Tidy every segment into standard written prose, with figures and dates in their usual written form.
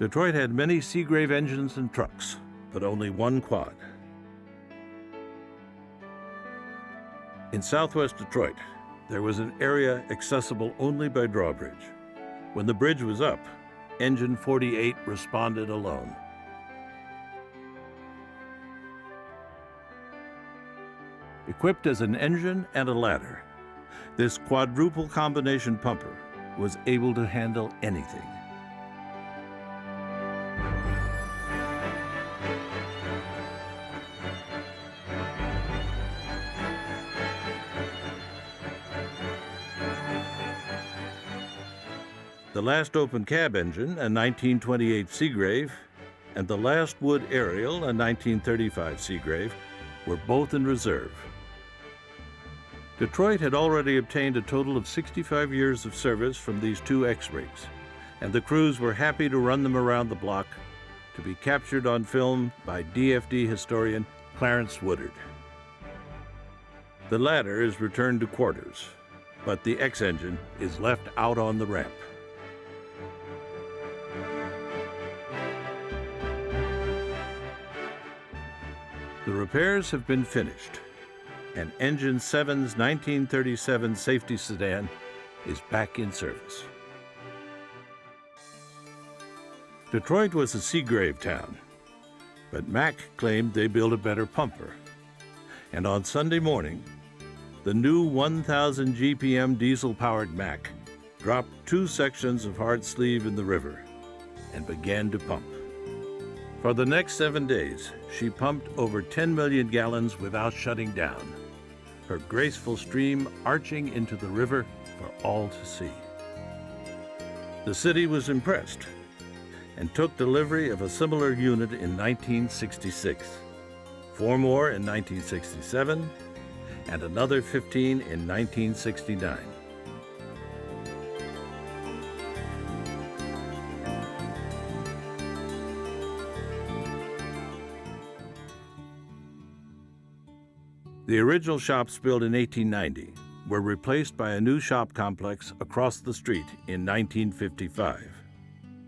Detroit had many Seagrave engines and trucks, but only one quad. In southwest Detroit, there was an area accessible only by drawbridge. When the bridge was up, Engine 48 responded alone. Equipped as an engine and a ladder, this quadruple combination pumper was able to handle anything. The last open cab engine, a 1928 Seagrave, and the last wood aerial, a 1935 Seagrave, were both in reserve. Detroit had already obtained a total of 65 years of service from these two X-rigs, and the crews were happy to run them around the block to be captured on film by DFD historian Clarence Woodard. The latter is returned to quarters, but the X-engine is left out on the ramp. The repairs have been finished, and Engine 7's 1937 safety sedan is back in service. Detroit was a Seagrave town, but Mack claimed they built a better pumper. And on Sunday morning, the new 1,000 GPM diesel-powered Mack dropped 2 sections of hard sleeve in the river and began to pump. For the next 7 days, she pumped over 10 million gallons without shutting down, her graceful stream arching into the river for all to see. The city was impressed and took delivery of a similar unit in 1966, 4 more in 1967, and another 15 in 1969. The original shops built in 1890 were replaced by a new shop complex across the street in 1955.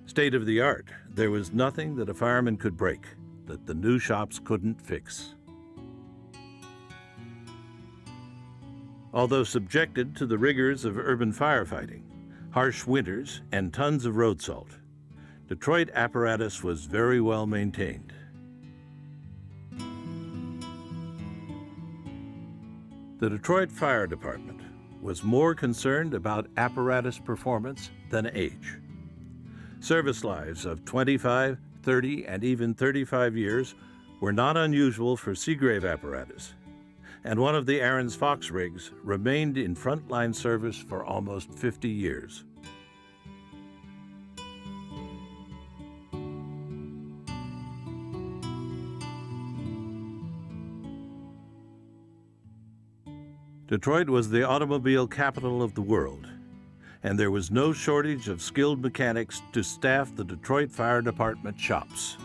State-of-the-art, there was nothing that a fireman could break that the new shops couldn't fix. Although subjected to the rigors of urban firefighting, harsh winters, and tons of road salt, Detroit Apparatus was very well maintained. The Detroit Fire Department was more concerned about apparatus performance than age. Service lives of 25, 30, and even 35 years were not unusual for Seagrave apparatus, and one of the Aaron's Fox rigs remained in frontline service for almost 50 years. Detroit was the automobile capital of the world, and there was no shortage of skilled mechanics to staff the Detroit Fire Department shops.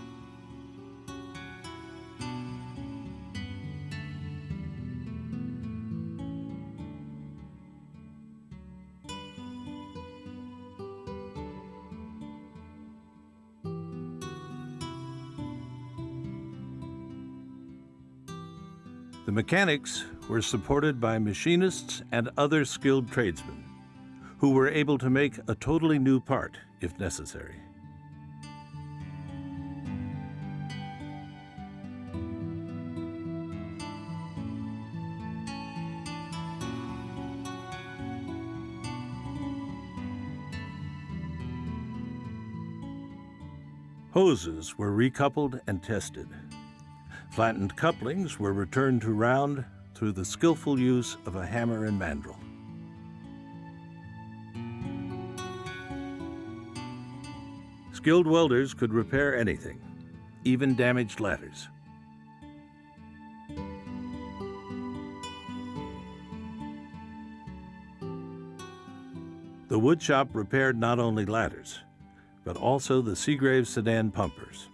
The mechanics were supported by machinists and other skilled tradesmen who were able to make a totally new part if necessary. Hoses were recoupled and tested. Flattened couplings were returned to round through the skillful use of a hammer and mandrel. Skilled welders could repair anything, even damaged ladders. The woodshop repaired not only ladders, but also the Seagrave sedan pumpers.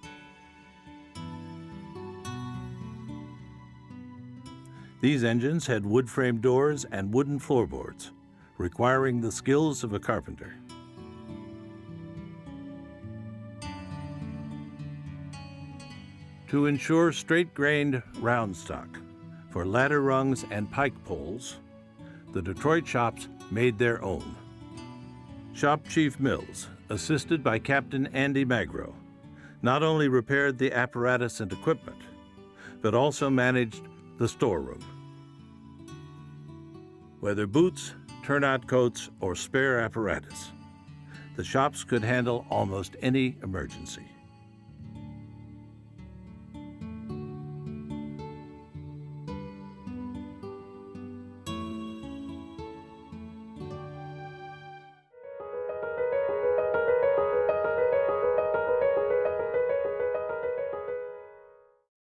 These engines had wood-frame doors and wooden floorboards, requiring the skills of a carpenter. To ensure straight-grained round stock for ladder rungs and pike poles, the Detroit shops made their own. Shop Chief Mills, assisted by Captain Andy Magro, not only repaired the apparatus and equipment, but also managed the storeroom. Whether boots, turnout coats, or spare apparatus, the shops could handle almost any emergency.